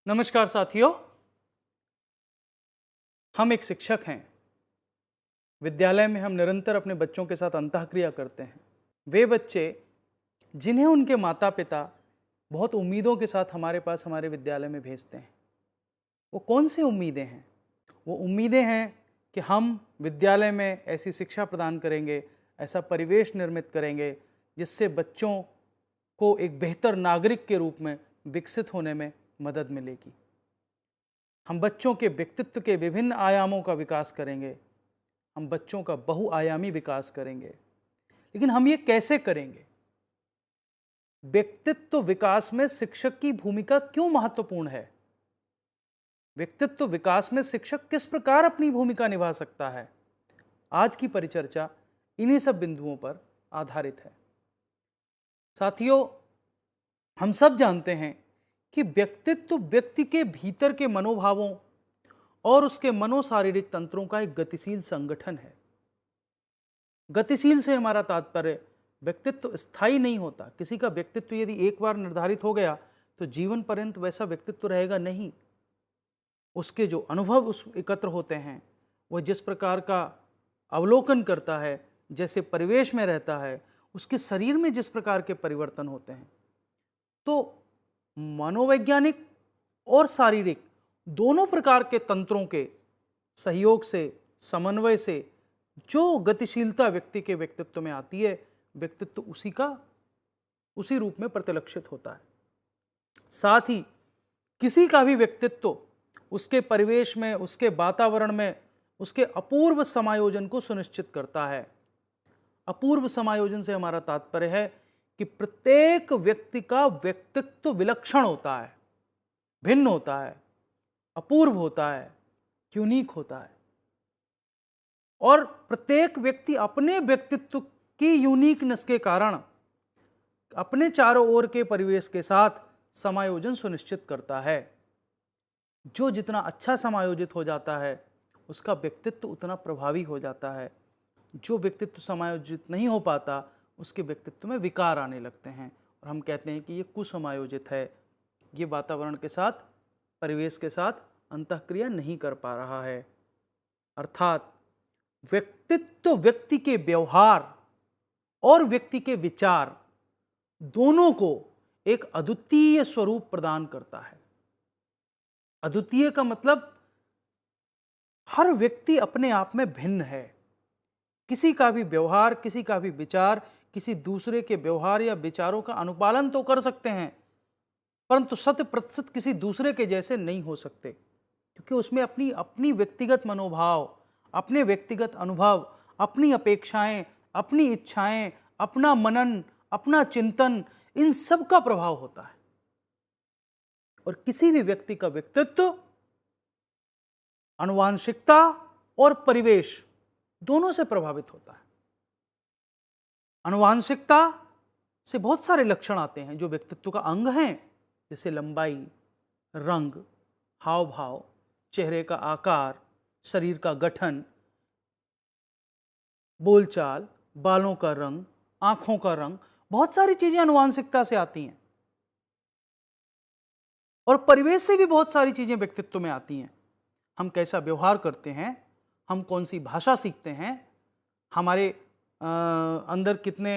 नमस्कार साथियों, हम एक शिक्षक हैं। विद्यालय में हम निरंतर अपने बच्चों के साथ अंतःक्रिया करते हैं। वे बच्चे जिन्हें उनके माता पिता बहुत उम्मीदों के साथ हमारे पास हमारे विद्यालय में भेजते हैं, वो कौन सी उम्मीदें हैं? वो उम्मीदें हैं कि हम विद्यालय में ऐसी शिक्षा प्रदान करेंगे, ऐसा परिवेश निर्मित करेंगे जिससे बच्चों को एक बेहतर नागरिक के रूप में विकसित होने में मदद मिलेगी। हम बच्चों के व्यक्तित्व के विभिन्न आयामों का विकास करेंगे, हम बच्चों का बहुआयामी विकास करेंगे। लेकिन हम ये कैसे करेंगे? व्यक्तित्व विकास में शिक्षक की भूमिका क्यों महत्वपूर्ण है? व्यक्तित्व विकास में शिक्षक किस प्रकार अपनी भूमिका निभा सकता है? आज की परिचर्चा इन्हीं सब बिंदुओं पर आधारित है। साथियों, हम सब जानते हैं कि व्यक्तित्व व्यक्ति के भीतर के मनोभावों और उसके मनोशारीरिक तंत्रों का एक गतिशील संगठन है। गतिशील से हमारा तात्पर्य व्यक्तित्व स्थायी नहीं होता। किसी का व्यक्तित्व यदि एक बार निर्धारित हो गया तो जीवन पर्यंत वैसा व्यक्तित्व रहेगा नहीं। उसके जो अनुभव उस एकत्र होते हैं, वह जिस प्रकार का अवलोकन करता है, जैसे परिवेश में रहता है, उसके शरीर में जिस प्रकार के परिवर्तन होते हैं, तो मनोवैज्ञानिक और शारीरिक दोनों प्रकार के तंत्रों के सहयोग से, समन्वय से जो गतिशीलता व्यक्ति के व्यक्तित्व में आती है, व्यक्तित्व उसी रूप में प्रतिलक्षित होता है। साथ ही किसी का भी व्यक्तित्व उसके परिवेश में, उसके वातावरण में, उसके अपूर्व समायोजन को सुनिश्चित करता है। अपूर्व समायोजन से हमारा तात्पर्य है कि प्रत्येक व्यक्ति का व्यक्तित्व विलक्षण होता है, भिन्न होता है, अपूर्व होता है, यूनिक होता है। और प्रत्येक व्यक्ति अपने व्यक्तित्व की यूनिकनेस के कारण अपने चारों ओर के परिवेश के साथ समायोजन सुनिश्चित करता है। जो जितना अच्छा समायोजित हो जाता है, उसका व्यक्तित्व उतना प्रभावी हो जाता है। जो व्यक्तित्व समायोजित नहीं हो पाता, उसके व्यक्तित्व में विकार आने लगते हैं और हम कहते हैं कि ये कुसमायोजित है, ये वातावरण के साथ, परिवेश के साथ अंतःक्रिया नहीं कर पा रहा है। अर्थात व्यक्तित्व व्यक्ति के व्यवहार और व्यक्ति के विचार दोनों को एक अद्वितीय स्वरूप प्रदान करता है। अद्वितीय का मतलब हर व्यक्ति अपने आप में भिन्न है। किसी का भी व्यवहार, किसी का भी विचार किसी दूसरे के व्यवहार या विचारों का अनुपालन तो कर सकते हैं, परंतु 100% किसी दूसरे के जैसे नहीं हो सकते, क्योंकि उसमें अपनी अपनी व्यक्तिगत मनोभाव, अपने व्यक्तिगत अनुभव, अपनी अपेक्षाएं, अपनी इच्छाएं, अपना मनन, अपना चिंतन, इन सब का प्रभाव होता है। और किसी भी व्यक्ति का व्यक्तित्व आनुवांशिकता और परिवेश दोनों से प्रभावित होता है। आनुवांशिकता से बहुत सारे लक्षण आते हैं जो व्यक्तित्व का अंग हैं, जैसे लंबाई, रंग, हाव भाव, चेहरे का आकार, शरीर का गठन, बोलचाल, बालों का रंग, आंखों का रंग, बहुत सारी चीजें आनुवांशिकता से आती हैं। और परिवेश से भी बहुत सारी चीजें व्यक्तित्व में आती हैं। हम कैसा व्यवहार करते हैं, हम कौन सी भाषा सीखते हैं, हमारे अंदर कितने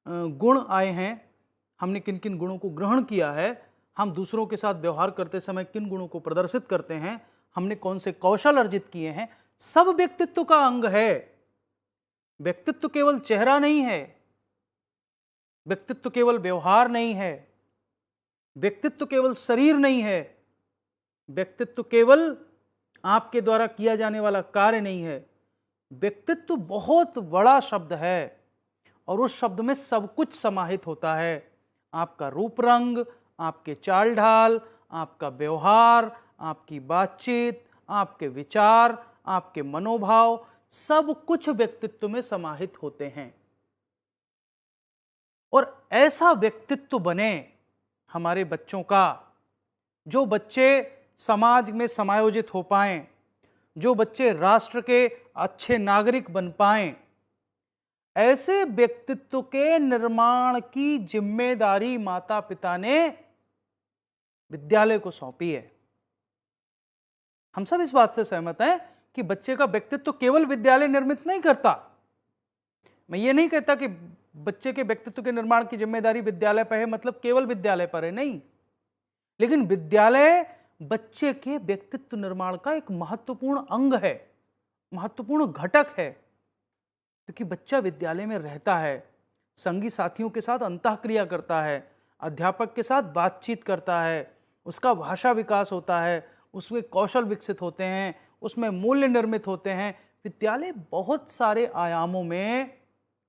गुण आए हैं, हमने किन किन गुणों को ग्रहण किया है, हम दूसरों के साथ व्यवहार करते समय किन गुणों को प्रदर्शित करते हैं, हमने कौन से कौशल अर्जित किए हैं, सब व्यक्तित्व का अंग है। व्यक्तित्व केवल चेहरा नहीं है, व्यक्तित्व केवल व्यवहार नहीं है, व्यक्तित्व केवल शरीर नहीं है, व्यक्तित्व केवल आपके द्वारा किया जाने वाला कार्य नहीं है। व्यक्तित्व बहुत बड़ा शब्द है और उस शब्द में सब कुछ समाहित होता है। आपका रूप रंग, आपके चाल ढाल, आपका व्यवहार, आपकी बातचीत, आपके विचार, आपके मनोभाव, सब कुछ व्यक्तित्व में समाहित होते हैं। और ऐसा व्यक्तित्व बने हमारे बच्चों का, जो बच्चे समाज में समायोजित हो पाएं, जो बच्चे राष्ट्र के अच्छे नागरिक बन पाएं, ऐसे व्यक्तित्व के निर्माण की जिम्मेदारी माता पिता ने विद्यालय को सौंपी है। हम सब इस बात से सहमत हैं कि बच्चे का व्यक्तित्व तो केवल विद्यालय निर्मित नहीं करता। मैं ये नहीं कहता कि बच्चे के व्यक्तित्व के निर्माण की जिम्मेदारी विद्यालय पर है, मतलब केवल विद्यालय पर है, नहीं। लेकिन विद्यालय बच्चे के व्यक्तित्व निर्माण का एक महत्वपूर्ण अंग है, महत्वपूर्ण घटक है, क्योंकि बच्चा विद्यालय में रहता है, संगी साथियों के साथ अंतःक्रिया करता है, अध्यापक के साथ बातचीत करता है, उसका भाषा विकास होता है, उसके कौशल विकसित होते हैं, उसमें मूल्य निर्मित होते हैं। विद्यालय बहुत सारे आयामों में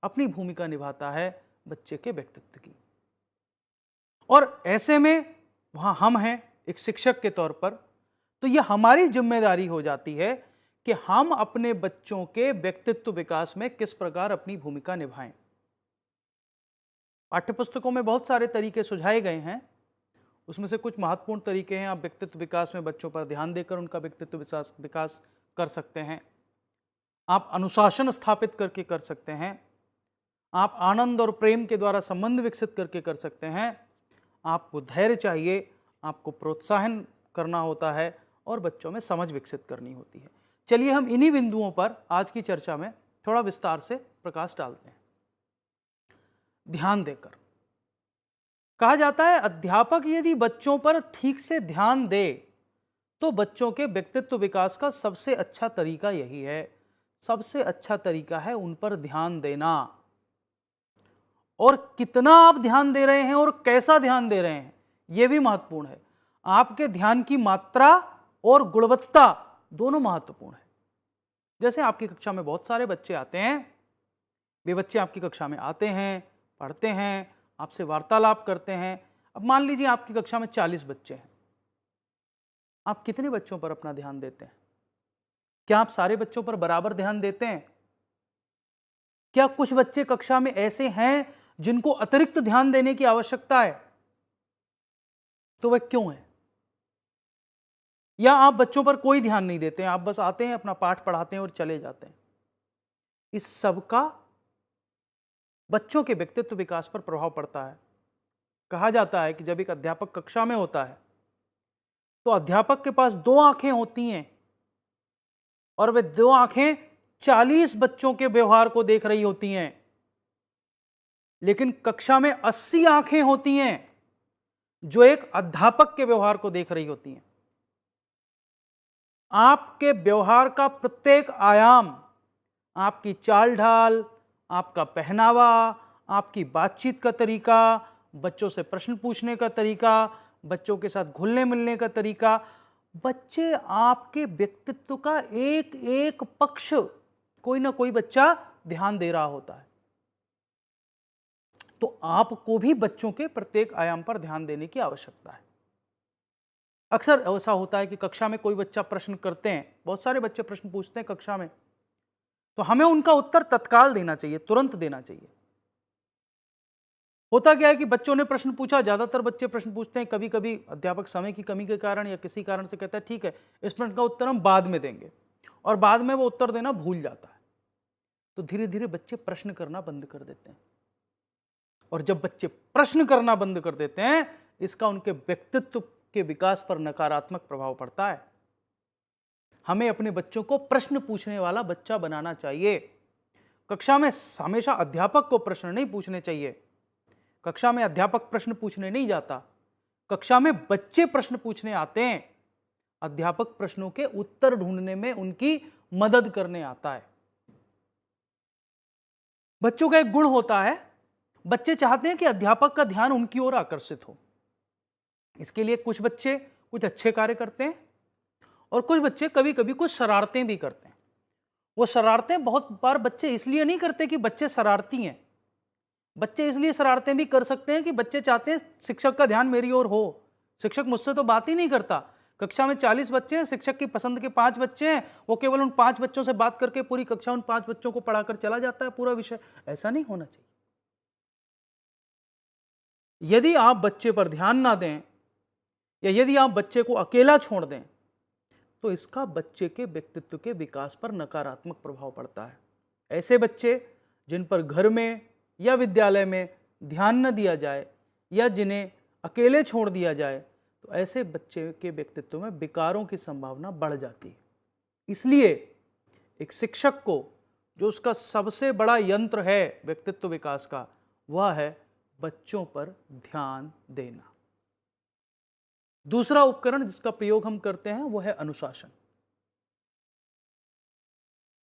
अपनी भूमिका निभाता है बच्चे के व्यक्तित्व की। और ऐसे में वहां हम हैं एक शिक्षक के तौर पर, तो यह हमारी जिम्मेदारी हो जाती है कि हम अपने बच्चों के व्यक्तित्व विकास में किस प्रकार अपनी भूमिका निभाएं। पाठ्यपुस्तकों में बहुत सारे तरीके सुझाए गए हैं, उसमें से कुछ महत्वपूर्ण तरीके हैं। आप व्यक्तित्व विकास में बच्चों पर ध्यान देकर उनका व्यक्तित्व विकास कर सकते हैं। आप अनुशासन स्थापित करके कर सकते हैं। आप आनंद और प्रेम के द्वारा संबंध विकसित करके कर सकते हैं। आपको धैर्य चाहिए, आपको प्रोत्साहन करना होता है और बच्चों में समझ विकसित करनी होती है। चलिए हम इन्हीं बिंदुओं पर आज की चर्चा में थोड़ा विस्तार से प्रकाश डालते हैं। ध्यान देकर, कहा जाता है अध्यापक यदि बच्चों पर ठीक से ध्यान दे तो बच्चों के व्यक्तित्व विकास का सबसे अच्छा तरीका यही है। सबसे अच्छा तरीका है उन पर ध्यान देना। और कितना आप ध्यान दे रहे हैं और कैसा ध्यान दे रहे हैं, यह भी महत्वपूर्ण है। आपके ध्यान की मात्रा और गुणवत्ता दोनों महत्वपूर्ण है। जैसे आपकी कक्षा में बहुत सारे बच्चे आते हैं, वे बच्चे आपकी कक्षा में आते हैं, पढ़ते हैं, आपसे वार्तालाप करते हैं। अब मान लीजिए आपकी कक्षा में 40 बच्चे हैं, आप कितने बच्चों पर अपना ध्यान देते हैं? क्या आप सारे बच्चों पर बराबर ध्यान देते हैं? क्या कुछ बच्चे कक्षा में ऐसे हैं जिनको अतिरिक्त ध्यान देने की आवश्यकता है? तो वह क्यों है? या आप बच्चों पर कोई ध्यान नहीं देते हैं, आप बस आते हैं, अपना पाठ पढ़ाते हैं और चले जाते हैं? इस सब का बच्चों के व्यक्तित्व विकास पर प्रभाव पड़ता है। कहा जाता है कि जब एक अध्यापक कक्षा में होता है तो अध्यापक के पास 2 आंखें होती हैं और वे 2 आंखें 40 बच्चों के व्यवहार को देख रही होती हैं। लेकिन कक्षा में 80 आंखें होती हैं जो एक अध्यापक के व्यवहार को देख रही होती हैं। आपके व्यवहार का प्रत्येक आयाम, आपकी चाल ढाल, आपका पहनावा, आपकी बातचीत का तरीका, बच्चों से प्रश्न पूछने का तरीका, बच्चों के साथ घुलने मिलने का तरीका, बच्चे आपके व्यक्तित्व का एक एक पक्ष कोई ना कोई बच्चा ध्यान दे रहा होता है। तो आपको भी बच्चों के प्रत्येक आयाम पर ध्यान देने की आवश्यकता है। अक्सर ऐसा होता है कि कक्षा में कोई बच्चा प्रश्न करते हैं, बहुत सारे बच्चे प्रश्न पूछते हैं कक्षा में, तो हमें उनका उत्तर तत्काल देना चाहिए, तुरंत देना चाहिए। होता क्या है कि बच्चों ने प्रश्न पूछा, ज्यादातर बच्चे प्रश्न पूछते हैं, कभी कभी अध्यापक समय की कमी के कारण या किसी कारण से कहता है ठीक है इस प्रश्न का उत्तर हम बाद में देंगे, और बाद में वो उत्तर देना भूल जाता है। तो धीरे धीरे बच्चे प्रश्न करना बंद कर देते हैं, और जब बच्चे प्रश्न करना बंद कर देते हैं, इसका उनके व्यक्तित्व के विकास पर नकारात्मक प्रभाव पड़ता है। हमें अपने बच्चों को प्रश्न पूछने वाला बच्चा बनाना चाहिए। कक्षा में हमेशा अध्यापक को प्रश्न नहीं पूछने चाहिए। कक्षा में अध्यापक प्रश्न पूछने नहीं जाता, कक्षा में बच्चे प्रश्न पूछने आते हैं। अध्यापक प्रश्नों के उत्तर ढूंढने में उनकी मदद करने आता है। बच्चों का एक गुण होता है, बच्चे चाहते हैं कि अध्यापक का ध्यान उनकी ओर आकर्षित हो। इसके लिए कुछ बच्चे कुछ अच्छे कार्य करते हैं और कुछ बच्चे कभी कभी कुछ शरारतें भी करते हैं। वो शरारतें बहुत बार बच्चे इसलिए नहीं करते कि बच्चे शरारती हैं, बच्चे इसलिए शरारतें भी कर सकते हैं कि बच्चे चाहते हैं शिक्षक का ध्यान मेरी ओर हो, शिक्षक मुझसे तो बात ही नहीं करता। कक्षा में 40 बच्चे हैं, शिक्षक की पसंद के 5 बच्चे हैं, वो केवल उन 5 बच्चों से बात करके पूरी कक्षा उन 5 बच्चों को पढ़ाकर चला जाता है पूरा विषय। ऐसा नहीं होना चाहिए। यदि आप बच्चे पर ध्यान ना दें या यदि आप बच्चे को अकेला छोड़ दें तो इसका बच्चे के व्यक्तित्व के विकास पर नकारात्मक प्रभाव पड़ता है। ऐसे बच्चे जिन पर घर में या विद्यालय में ध्यान न दिया जाए या जिन्हें अकेले छोड़ दिया जाए, तो ऐसे बच्चे के व्यक्तित्व में विकारों की संभावना बढ़ जाती है। इसलिए एक शिक्षक को जो उसका सबसे बड़ा यंत्र है व्यक्तित्व विकास का, वह है बच्चों पर ध्यान देना। दूसरा उपकरण जिसका प्रयोग हम करते हैं वो है अनुशासन।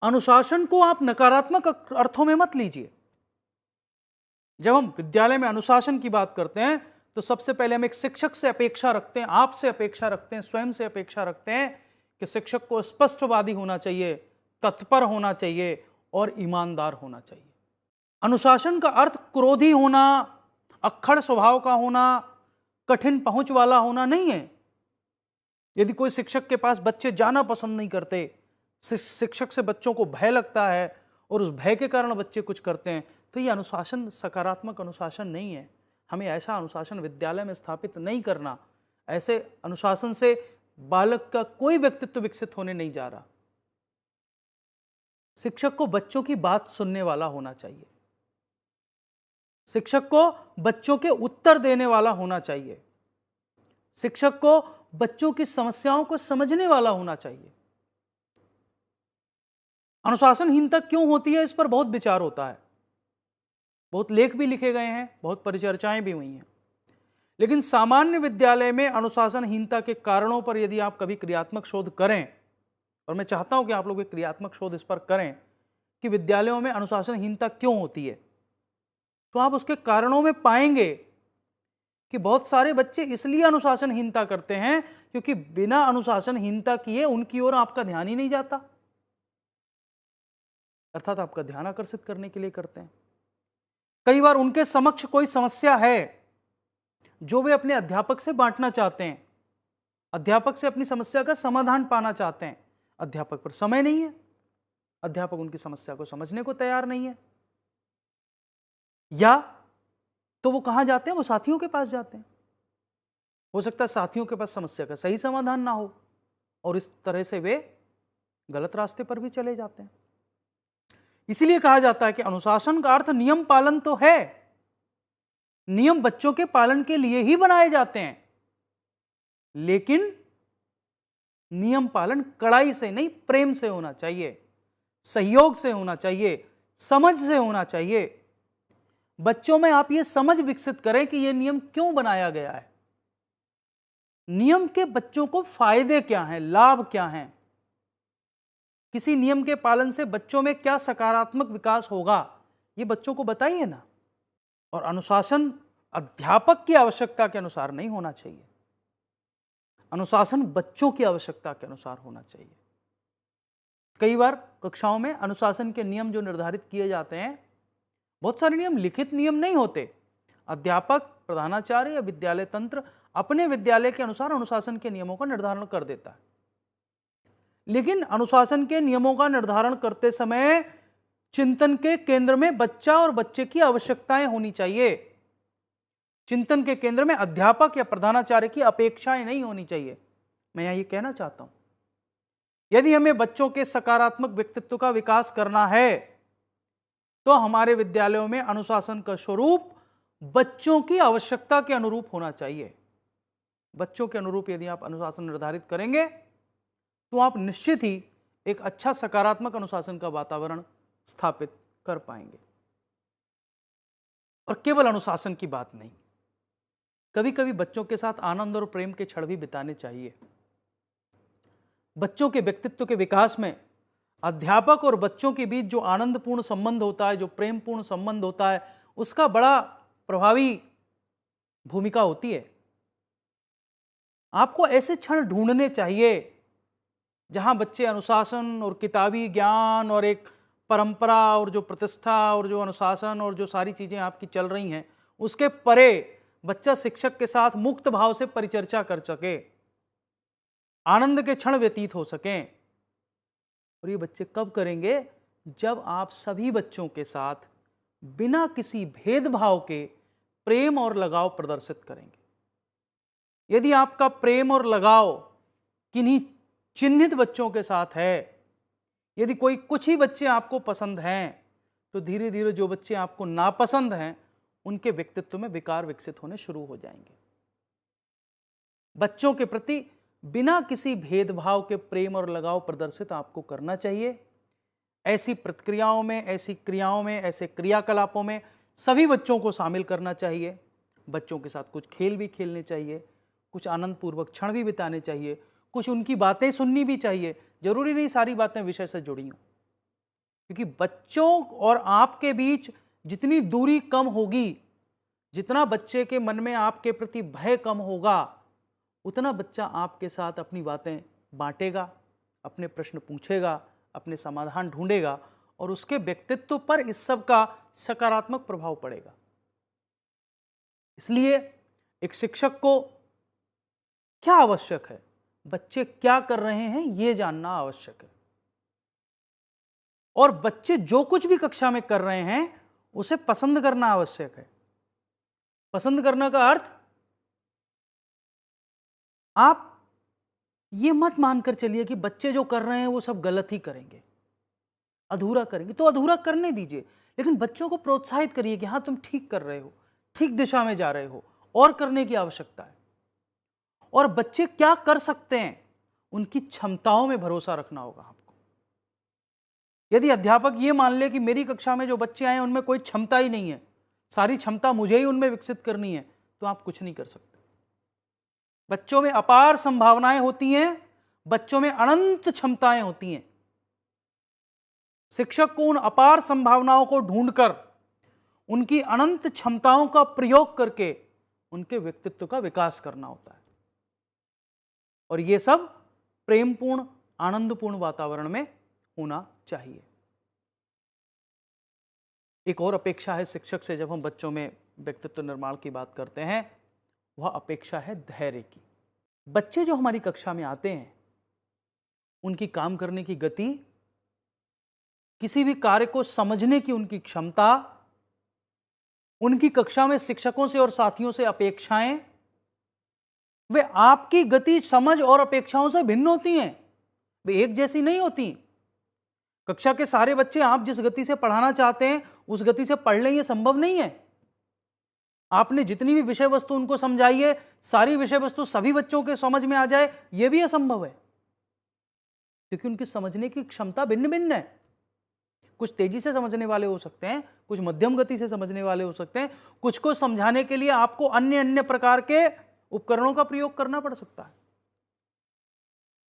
अनुशासन को आप नकारात्मक अर्थों में मत लीजिए। जब हम विद्यालय में अनुशासन की बात करते हैं तो सबसे पहले हम एक शिक्षक से अपेक्षा रखते हैं, आपसे अपेक्षा रखते हैं, स्वयं से अपेक्षा रखते हैं कि शिक्षक को स्पष्टवादी होना चाहिए, तत्पर होना चाहिए और ईमानदार होना चाहिए। अनुशासन का अर्थ क्रोधी होना, अक्खड़ स्वभाव का होना, कठिन पहुंच वाला होना नहीं है। यदि कोई शिक्षक के पास बच्चे जाना पसंद नहीं करते, शिक्षक से बच्चों को भय लगता है और उस भय के कारण बच्चे कुछ करते हैं, तो यह अनुशासन सकारात्मक अनुशासन नहीं है। हमें ऐसा अनुशासन विद्यालय में स्थापित नहीं करना। ऐसे अनुशासन से बालक का कोई व्यक्तित्व विकसित होने नहीं जा रहा। शिक्षक को बच्चों की बात सुनने वाला होना चाहिए, शिक्षक को बच्चों के उत्तर देने वाला होना चाहिए, शिक्षक को बच्चों की समस्याओं को समझने वाला होना चाहिए। अनुशासनहीनता क्यों होती है, इस पर बहुत विचार होता है, बहुत लेख भी लिखे गए हैं, बहुत परिचर्चाएं भी हुई हैं। लेकिन सामान्य विद्यालय में अनुशासनहीनता के कारणों पर यदि आप कभी क्रियात्मक शोध करें, और मैं चाहता हूं कि आप लोग एक क्रियात्मक शोध इस पर करें कि विद्यालयों में अनुशासनहीनता क्यों होती है, तो आप उसके कारणों में पाएंगे कि बहुत सारे बच्चे इसलिए अनुशासनहीनता करते हैं क्योंकि बिना अनुशासनहीनता किए उनकी ओर आपका ध्यान ही नहीं जाता, अर्थात आपका ध्यान आकर्षित करने के लिए करते हैं। कई बार उनके समक्ष कोई समस्या है जो वे अपने अध्यापक से बांटना चाहते हैं, अध्यापक से अपनी समस्या का समाधान पाना चाहते हैं, अध्यापक पर समय नहीं है, अध्यापक उनकी समस्या को समझने को तैयार नहीं है, या तो वो कहां जाते हैं, वो साथियों के पास जाते हैं। हो सकता है साथियों के पास समस्या का सही समाधान ना हो और इस तरह से वे गलत रास्ते पर भी चले जाते हैं। इसीलिए कहा जाता है कि अनुशासन का अर्थ नियम पालन तो है, नियम बच्चों के पालन के लिए ही बनाए जाते हैं, लेकिन नियम पालन कड़ाई से नहीं, प्रेम से होना चाहिए, सहयोग से होना चाहिए, समझ से होना चाहिए। बच्चों में आप ये समझ विकसित करें कि यह नियम क्यों बनाया गया है, नियम के बच्चों को फायदे क्या हैं, लाभ क्या हैं, किसी नियम के पालन से बच्चों में क्या सकारात्मक विकास होगा, ये बच्चों को बताइए ना। और अनुशासन अध्यापक की आवश्यकता के अनुसार नहीं होना चाहिए, अनुशासन बच्चों की आवश्यकता के अनुसार होना चाहिए। कई बार कक्षाओं में अनुशासन के नियम जो निर्धारित किए जाते हैं, बहुत सारे नियम लिखित नियम नहीं होते, अध्यापक, प्रधानाचार्य या विद्यालय तंत्र अपने विद्यालय के अनुसार अनुशासन के नियमों का निर्धारण कर देता है। लेकिन अनुशासन के नियमों का निर्धारण करते समय चिंतन के केंद्र में बच्चा और बच्चे की आवश्यकताएं होनी चाहिए। चिंतन के केंद्र में अध्यापक या प्रधानाचार्य की अपेक्षाएं नहीं होनी चाहिए। मैं यहां ये कहना चाहता हूं, यदि हमें बच्चों के सकारात्मक व्यक्तित्व का विकास करना है तो हमारे विद्यालयों में अनुशासन का स्वरूप बच्चों की आवश्यकता के अनुरूप होना चाहिए। बच्चों के अनुरूप यदि आप अनुशासन निर्धारित करेंगे तो आप निश्चित ही एक अच्छा सकारात्मक अनुशासन का वातावरण स्थापित कर पाएंगे। और केवल अनुशासन की बात नहीं, कभी कभी बच्चों के साथ आनंद और प्रेम के क्षण भी बिताने चाहिए। बच्चों के व्यक्तित्व के विकास में अध्यापक और बच्चों के बीच जो आनंदपूर्ण संबंध होता है, जो प्रेमपूर्ण संबंध होता है, उसका बड़ा प्रभावी भूमिका होती है। आपको ऐसे क्षण ढूंढने चाहिए जहां बच्चे अनुशासन और किताबी ज्ञान और एक परंपरा और जो प्रतिष्ठा और जो अनुशासन और जो सारी चीजें आपकी चल रही हैं उसके परे बच्चा शिक्षक के साथ मुक्त भाव से परिचर्चा कर सके, आनंद के क्षण व्यतीत हो सकें। और ये बच्चे कब करेंगे? जब आप सभी बच्चों के साथ बिना किसी भेदभाव के प्रेम और लगाव प्रदर्शित करेंगे। यदि आपका प्रेम और लगाव किन्हीं चिन्हित बच्चों के साथ है, यदि कोई कुछ ही बच्चे आपको पसंद हैं, तो धीरे धीरे जो बच्चे आपको नापसंद हैं उनके व्यक्तित्व में विकार विकसित होने शुरू हो जाएंगे। बच्चों के प्रति बिना किसी भेदभाव के प्रेम और लगाव प्रदर्शित आपको करना चाहिए। ऐसी प्रतिक्रियाओं में, ऐसी क्रियाओं में, ऐसे क्रियाकलापों में सभी बच्चों को शामिल करना चाहिए। बच्चों के साथ कुछ खेल भी खेलने चाहिए, कुछ आनंदपूर्वक क्षण भी बिताने चाहिए, कुछ उनकी बातें सुननी भी चाहिए। जरूरी नहीं सारी बातें विषय से जुड़ी हों, क्योंकि बच्चों और आपके बीच जितनी दूरी कम होगी, जितना बच्चे के मन में आपके प्रति भय कम होगा, उतना बच्चा आपके साथ अपनी बातें बांटेगा, अपने प्रश्न पूछेगा, अपने समाधान ढूंढेगा और उसके व्यक्तित्व पर इस सब का सकारात्मक प्रभाव पड़ेगा। इसलिए एक शिक्षक को क्या आवश्यक है, बच्चे क्या कर रहे हैं यह जानना आवश्यक है, और बच्चे जो कुछ भी कक्षा में कर रहे हैं उसे पसंद करना आवश्यक है। पसंद करना का अर्थ, आप ये मत मानकर चलिए कि बच्चे जो कर रहे हैं वो सब गलत ही करेंगे, अधूरा करेंगे, तो अधूरा करने दीजिए, लेकिन बच्चों को प्रोत्साहित करिए कि हाँ तुम ठीक कर रहे हो, ठीक दिशा में जा रहे हो, और करने की आवश्यकता है। और बच्चे क्या कर सकते हैं, उनकी क्षमताओं में भरोसा रखना होगा आपको। यदि अध्यापक ये मान ले कि मेरी कक्षा में जो बच्चे आए उनमें कोई क्षमता ही नहीं है, सारी क्षमता मुझे ही उनमें विकसित करनी है, तो आप कुछ नहीं कर सकते। बच्चों में अपार संभावनाएं होती हैं, बच्चों में अनंत क्षमताएं होती हैं। शिक्षक को उन अपार संभावनाओं को ढूंढकर, उनकी अनंत क्षमताओं का प्रयोग करके उनके व्यक्तित्व का विकास करना होता है, और यह सब प्रेमपूर्ण, आनंदपूर्ण वातावरण में होना चाहिए। एक और अपेक्षा है शिक्षक से जब हम बच्चों में व्यक्तित्व निर्माण की बात करते हैं, वह अपेक्षा है धैर्य की। बच्चे जो हमारी कक्षा में आते हैं, उनकी काम करने की गति, किसी भी कार्य को समझने की उनकी क्षमता, उनकी कक्षा में शिक्षकों से और साथियों से अपेक्षाएं, वे आपकी गति, समझ और अपेक्षाओं से भिन्न होती हैं, वे एक जैसी नहीं होती। कक्षा के सारे बच्चे आप जिस गति से पढ़ाना चाहते हैं उस गति से पढ़ लें, यह संभव नहीं है। आपने जितनी भी विषय वस्तु उनको समझाई है, सारी विषय वस्तु सभी बच्चों के समझ में आ जाए, यह भी असंभव है, क्योंकि उनकी समझने की क्षमता भिन्न भिन्न है। कुछ तेजी से समझने वाले हो सकते हैं, कुछ मध्यम गति से समझने वाले हो सकते हैं, कुछ को समझाने के लिए आपको अन्य अन्य प्रकार के उपकरणों का प्रयोग करना पड़ सकता है।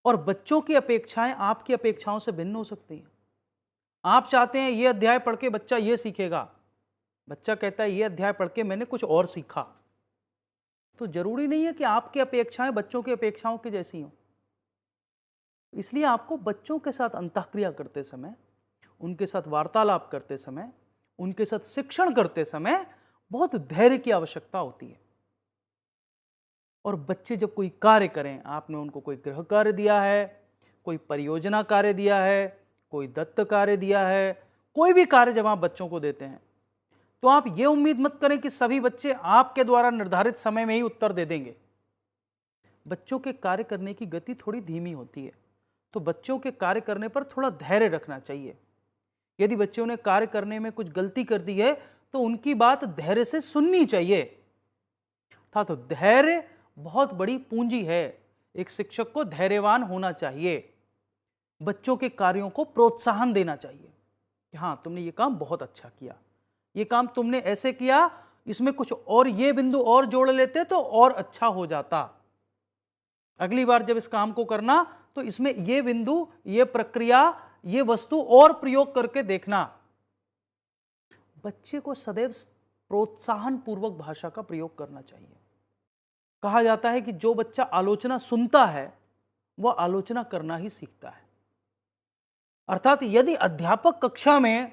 और बच्चों की अपेक्षाएं आपकी अपेक्षाओं से भिन्न हो सकती हैं। आप चाहते हैं यह अध्याय पढ़ के बच्चा यह सीखेगा, बच्चा कहता है यह अध्याय पढ़ के मैंने कुछ और सीखा, तो जरूरी नहीं है कि आपकी अपेक्षाएं बच्चों की अपेक्षाओं की जैसी हों। इसलिए आपको बच्चों के साथ अंतःक्रिया करते समय, उनके साथ वार्तालाप करते समय, उनके साथ शिक्षण करते समय बहुत धैर्य की आवश्यकता होती है। और बच्चे जब कोई कार्य करें, आपने उनको कोई गृह कार्य दिया है, कोई परियोजना कार्य दिया है, कोई दत्त कार्य दिया है, कोई भी कार्य जब आप बच्चों को देते हैं, तो आप ये उम्मीद मत करें कि सभी बच्चे आपके द्वारा निर्धारित समय में ही उत्तर दे देंगे। बच्चों के कार्य करने की गति थोड़ी धीमी होती है, तो बच्चों के कार्य करने पर थोड़ा धैर्य रखना चाहिए। यदि बच्चों ने कार्य करने में कुछ गलती कर दी है तो उनकी बात धैर्य से सुननी चाहिए। था तो धैर्य बहुत बड़ी पूंजी है, एक शिक्षक को धैर्यवान होना चाहिए। बच्चों के कार्यों को प्रोत्साहन देना चाहिए कि हाँ तुमने ये काम बहुत अच्छा किया, ये काम तुमने ऐसे किया, इसमें कुछ और ये बिंदु और जोड़ लेते तो और अच्छा हो जाता, अगली बार जब इस काम को करना तो इसमें ये बिंदु, ये प्रक्रिया, ये वस्तु और प्रयोग करके देखना। बच्चे को सदैव प्रोत्साहन पूर्वक भाषा का प्रयोग करना चाहिए। कहा जाता है कि जो बच्चा आलोचना सुनता है वह आलोचना करना ही सीखता है। अर्थात यदि अध्यापक कक्षा में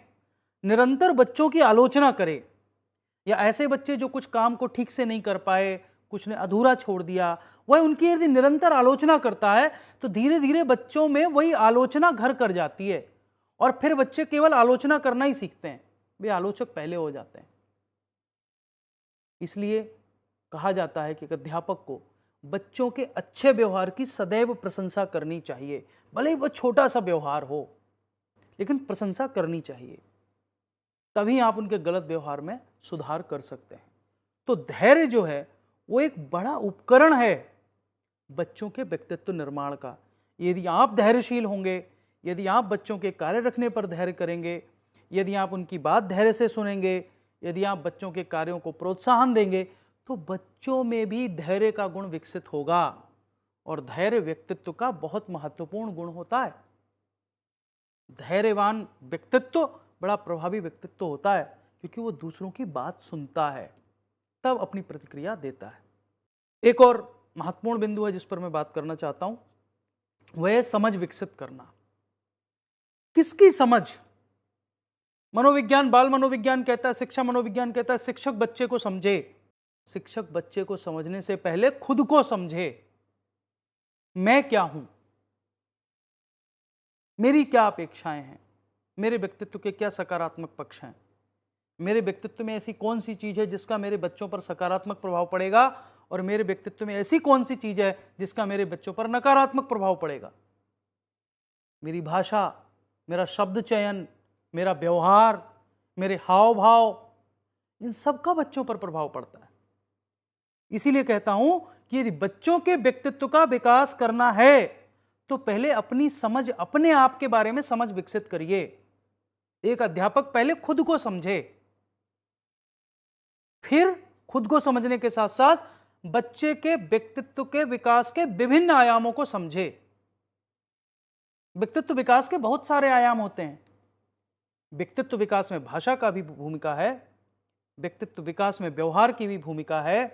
निरंतर बच्चों की आलोचना करे, या ऐसे बच्चे जो कुछ काम को ठीक से नहीं कर पाए, कुछ ने अधूरा छोड़ दिया, वह उनकी यदि निरंतर आलोचना करता है तो धीरे धीरे बच्चों में वही आलोचना घर कर जाती है, और फिर बच्चे केवल आलोचना करना ही सीखते हैं, वे आलोचक पहले हो जाते हैं। इसलिए कहा जाता है कि एक अध्यापक को बच्चों के अच्छे व्यवहार की सदैव प्रशंसा करनी चाहिए, भले ही वह छोटा सा व्यवहार हो, लेकिन प्रशंसा करनी चाहिए, तभी आप उनके गलत व्यवहार में सुधार कर सकते हैं। तो धैर्य जो है वो एक बड़ा उपकरण है बच्चों के व्यक्तित्व निर्माण का। यदि आप धैर्यशील होंगे, यदि आप बच्चों के कार्य रखने पर धैर्य करेंगे, यदि आप उनकी बात धैर्य से सुनेंगे, यदि आप बच्चों के कार्यों को प्रोत्साहन देंगे, तो बच्चों में भी धैर्य का गुण विकसित होगा। और धैर्य व्यक्तित्व का बहुत महत्वपूर्ण गुण होता है। धैर्यवान व्यक्तित्व बड़ा प्रभावी व्यक्तित्व होता है, क्योंकि वो दूसरों की बात सुनता है, तब अपनी प्रतिक्रिया देता है। एक और महत्वपूर्ण बिंदु है जिस पर मैं बात करना चाहता हूं, वह है समझ विकसित करना। किसकी समझ? मनोविज्ञान, बाल मनोविज्ञान कहता है, शिक्षा मनोविज्ञान कहता है, शिक्षक बच्चे को समझे। शिक्षक बच्चे को समझने से पहले खुद को समझे। मैं क्या हूं, मेरी क्या अपेक्षाएं हैं, मेरे व्यक्तित्व के क्या सकारात्मक पक्ष हैं, मेरे व्यक्तित्व में ऐसी कौन सी चीज है जिसका मेरे बच्चों पर सकारात्मक प्रभाव पड़ेगा, और मेरे व्यक्तित्व में ऐसी कौन सी चीज है जिसका मेरे बच्चों पर नकारात्मक प्रभाव पड़ेगा। मेरी भाषा, मेरा शब्द चयन, मेरा व्यवहार, मेरे हाव भाव, इन सब का बच्चों पर प्रभाव पड़ता है। इसीलिए कहता हूं कि यदि बच्चों के व्यक्तित्व का विकास करना है तो पहले अपनी समझ, अपने आप के बारे में समझ विकसित करिए। एक अध्यापक पहले खुद को समझे, फिर खुद को समझने के साथ साथ बच्चे के व्यक्तित्व के विकास के विभिन्न आयामों को समझे। व्यक्तित्व विकास के बहुत सारे आयाम होते हैं। व्यक्तित्व विकास में भाषा का भी भूमिका है, व्यक्तित्व विकास में व्यवहार की भी भूमिका है,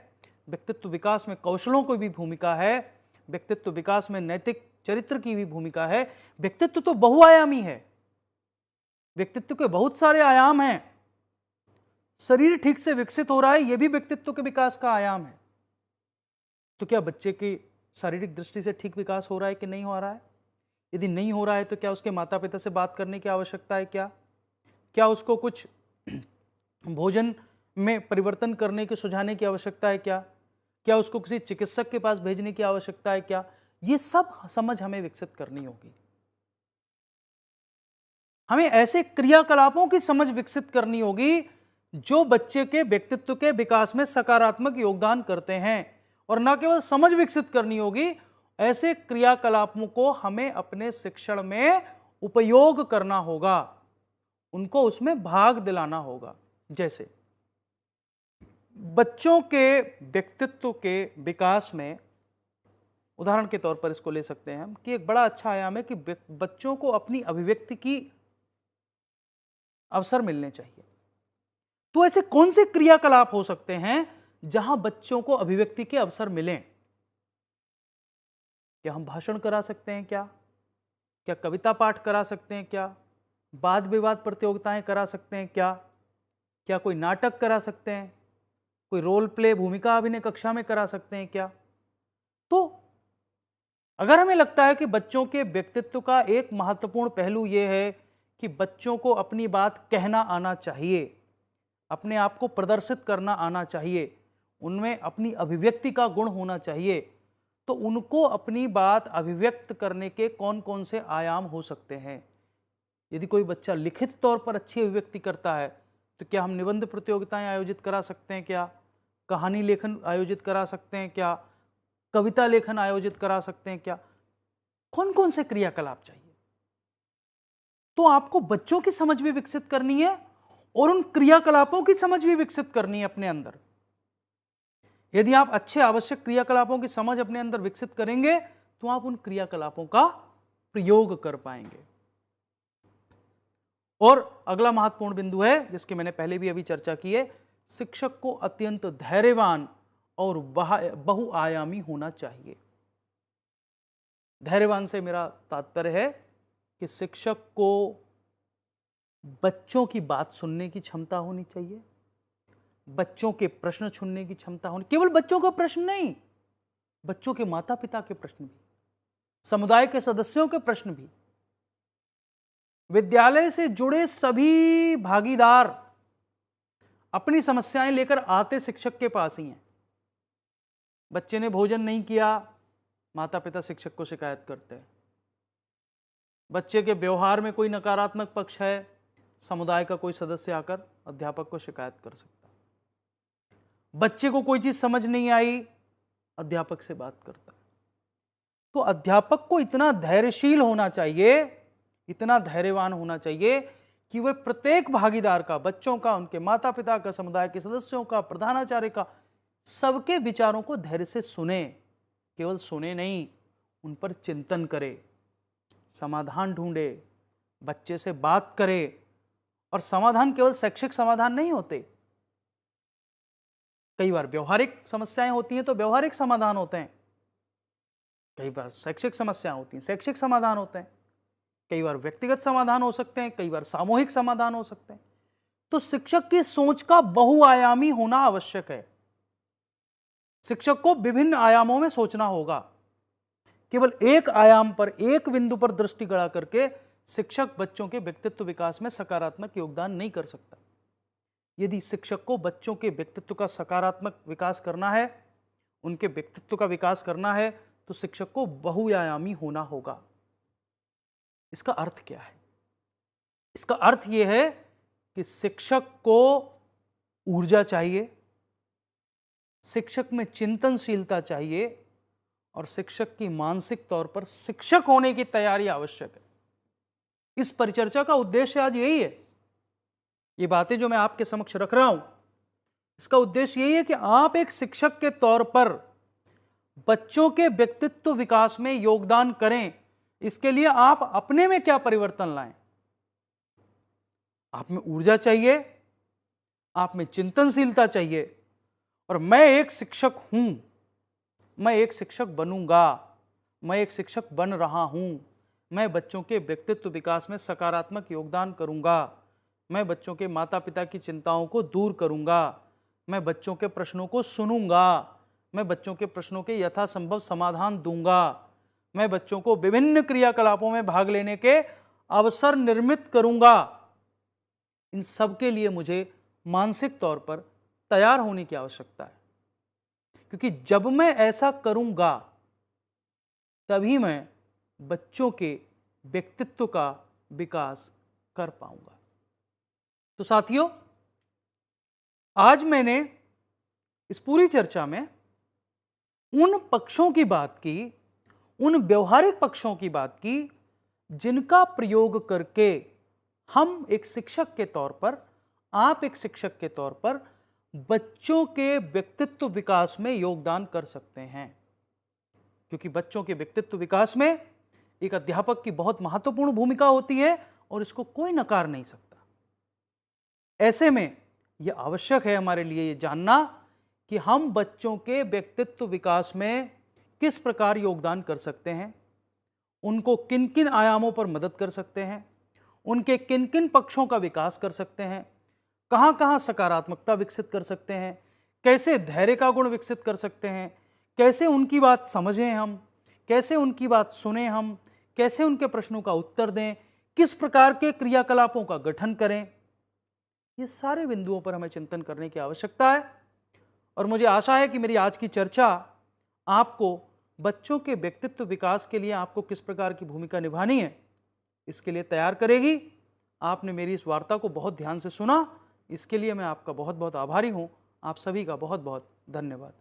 व्यक्तित्व विकास में कौशलों की भी भूमिका है, व्यक्तित्व विकास में नैतिक चरित्र की भी भूमिका है। व्यक्तित्व तो बहुआयामी है, व्यक्तित्व के बहुत सारे आयाम हैं। शरीर ठीक से विकसित हो रहा है, यह भी व्यक्तित्व के विकास का आयाम है। तो क्या बच्चे की शारीरिक दृष्टि से ठीक विकास हो रहा है कि नहीं हो रहा है? यदि नहीं हो रहा है तो क्या उसके माता पिता से बात करने की आवश्यकता है? क्या उसको कुछ भोजन में परिवर्तन करने की, सुझाने की आवश्यकता है? क्या उसको किसी चिकित्सक के पास भेजने की आवश्यकता है? ये सब समझ हमें विकसित करनी होगी। हमें ऐसे क्रियाकलापों की समझ विकसित करनी होगी जो बच्चे के व्यक्तित्व के विकास में सकारात्मक योगदान करते हैं। और न केवल समझ विकसित करनी होगी, ऐसे क्रियाकलापों को हमें अपने शिक्षण में उपयोग करना होगा, उनको उसमें भाग दिलाना होगा। जैसे बच्चों के व्यक्तित्व के विकास में उदाहरण के तौर पर इसको ले सकते हैं हम कि एक बड़ा अच्छा आयाम है कि बच्चों को अपनी अभिव्यक्ति की अवसर मिलने चाहिए। तो ऐसे कौन से क्रियाकलाप हो सकते हैं जहां बच्चों को अभिव्यक्ति के अवसर मिलें? क्या हम भाषण करा सकते हैं? क्या कविता पाठ करा सकते हैं? क्या वाद विवाद प्रतियोगिताएं करा सकते हैं? क्या कोई नाटक करा सकते हैं? कोई रोल प्ले, भूमिका अभिनय कक्षा में करा सकते हैं? तो अगर हमें लगता है कि बच्चों के व्यक्तित्व का एक महत्वपूर्ण पहलू यह है कि बच्चों को अपनी बात कहना आना चाहिए, अपने आप को प्रदर्शित करना आना चाहिए, उनमें अपनी अभिव्यक्ति का गुण होना चाहिए, तो उनको अपनी बात अभिव्यक्त करने के कौन कौन से आयाम हो सकते हैं? यदि कोई बच्चा लिखित तौर पर अच्छी अभिव्यक्ति करता है तो क्या हम निबंध प्रतियोगिताएं आयोजित करा सकते हैं? कहानी लेखन आयोजित करा सकते हैं? कविता लेखन आयोजित करा सकते हैं? कौन कौन से क्रियाकलाप चाहिए? तो आपको बच्चों की समझ भी विकसित करनी है और उन क्रियाकलापों की समझ भी विकसित करनी है अपने अंदर। यदि आप अच्छे आवश्यक क्रियाकलापों की समझ अपने अंदर विकसित करेंगे तो आप उन क्रियाकलापों का प्रयोग कर पाएंगे। और अगला महत्वपूर्ण बिंदु है जिसकी मैंने पहले भी अभी चर्चा की है, शिक्षक को अत्यंत धैर्यवान और बहुआयामी होना चाहिए। धैर्यवान से मेरा तात्पर्य है कि शिक्षक को बच्चों की बात सुनने की क्षमता होनी चाहिए, बच्चों के प्रश्न सुनने की क्षमता होनी, केवल बच्चों का प्रश्न नहीं, बच्चों के माता पिता के प्रश्न भी, समुदाय के सदस्यों के प्रश्न भी, विद्यालय से जुड़े सभी भागीदार अपनी समस्याएं लेकर आते शिक्षक के पास ही हैं। बच्चे ने भोजन नहीं किया, माता पिता शिक्षक को शिकायत करते हैं। बच्चे के व्यवहार में कोई नकारात्मक पक्ष है, समुदाय का कोई सदस्य आकर अध्यापक को शिकायत कर सकता है। बच्चे को कोई चीज समझ नहीं आई, अध्यापक से बात करता है। तो अध्यापक को इतना धैर्यशील होना चाहिए, इतना धैर्यवान होना चाहिए कि वह प्रत्येक भागीदार का, बच्चों का, उनके माता पिता का, समुदाय के सदस्यों का, प्रधानाचार्य का, सबके विचारों को धैर्य से सुने। केवल सुने नहीं, उन पर चिंतन करे, समाधान ढूंढे, बच्चे से बात करे। और समाधान केवल शैक्षिक समाधान नहीं होते, कई बार व्यवहारिक समस्याएं होती हैं तो व्यवहारिक समाधान होते हैं, कई बार शैक्षिक समस्याएं होती हैं, शैक्षिक समाधान होते हैं, कई बार व्यक्तिगत समाधान हो सकते हैं, कई बार सामूहिक समाधान हो सकते हैं। तो शिक्षक की सोच का बहुआयामी होना आवश्यक है। शिक्षक को विभिन्न आयामों में सोचना होगा। केवल एक आयाम पर, एक बिंदु पर दृष्टि गड़ा करके शिक्षक बच्चों के व्यक्तित्व विकास में सकारात्मक योगदान नहीं कर सकता। यदि शिक्षक को बच्चों के व्यक्तित्व का सकारात्मक विकास करना है, उनके व्यक्तित्व का विकास करना है, तो शिक्षक को बहुआयामी होना होगा। इसका अर्थ क्या है? इसका अर्थ यह है कि शिक्षक को ऊर्जा चाहिए, शिक्षक में चिंतनशीलता चाहिए, और शिक्षक की मानसिक तौर पर शिक्षक होने की तैयारी आवश्यक है। इस परिचर्चा का उद्देश्य आज यही है। ये बातें जो मैं आपके समक्ष रख रहा हूं, इसका उद्देश्य यही है कि आप एक शिक्षक के तौर पर बच्चों के व्यक्तित्व विकास में योगदान करें। इसके लिए आप अपने में क्या परिवर्तन लाएं? आप में ऊर्जा चाहिए, आप में चिंतनशीलता चाहिए। और मैं एक शिक्षक हूं, मैं एक शिक्षक बनूंगा, मैं एक शिक्षक बन रहा हूं। मैं बच्चों के व्यक्तित्व विकास में सकारात्मक योगदान करूंगा, मैं बच्चों के माता पिता की चिंताओं को दूर करूंगा, मैं बच्चों के प्रश्नों को सुनूंगा, मैं बच्चों के प्रश्नों के यथासंभव समाधान दूंगा, मैं बच्चों को विभिन्न क्रियाकलापों में भाग लेने के अवसर निर्मित करूंगा। इन सब के लिए मुझे मानसिक तौर पर तैयार होने की आवश्यकता है, क्योंकि जब मैं ऐसा करूंगा तभी मैं बच्चों के व्यक्तित्व का विकास कर पाऊंगा। तो साथियों, आज मैंने इस पूरी चर्चा में उन पक्षों की बात की, उन व्यवहारिक पक्षों की बात की जिनका प्रयोग करके हम एक शिक्षक के तौर पर, आप एक शिक्षक के तौर पर बच्चों के व्यक्तित्व विकास में योगदान कर सकते हैं। क्योंकि बच्चों के व्यक्तित्व विकास में एक अध्यापक की बहुत महत्वपूर्ण भूमिका होती है और इसको कोई नकार नहीं सकता। ऐसे में यह आवश्यक है हमारे लिए ये जानना कि हम बच्चों के व्यक्तित्व विकास में किस प्रकार योगदान कर सकते हैं, उनको किन किन आयामों पर मदद कर सकते हैं, उनके किन किन पक्षों का विकास कर सकते हैं, कहां कहां सकारात्मकता विकसित कर सकते हैं, कैसे धैर्य का गुण विकसित कर सकते हैं, कैसे उनकी बात समझें हम, कैसे उनकी बात सुनें हम, कैसे उनके प्रश्नों का उत्तर दें, किस प्रकार के क्रियाकलापों का गठन करें। ये सारे बिंदुओं पर हमें चिंतन करने की आवश्यकता है। और मुझे आशा है कि मेरी आज की चर्चा आपको बच्चों के व्यक्तित्व विकास के लिए आपको किस प्रकार की भूमिका निभानी है, इसके लिए तैयार करेगी। आपने मेरी इस वार्ता को बहुत ध्यान से सुना, इसके लिए मैं आपका बहुत बहुत आभारी हूँ। आप सभी का बहुत बहुत धन्यवाद।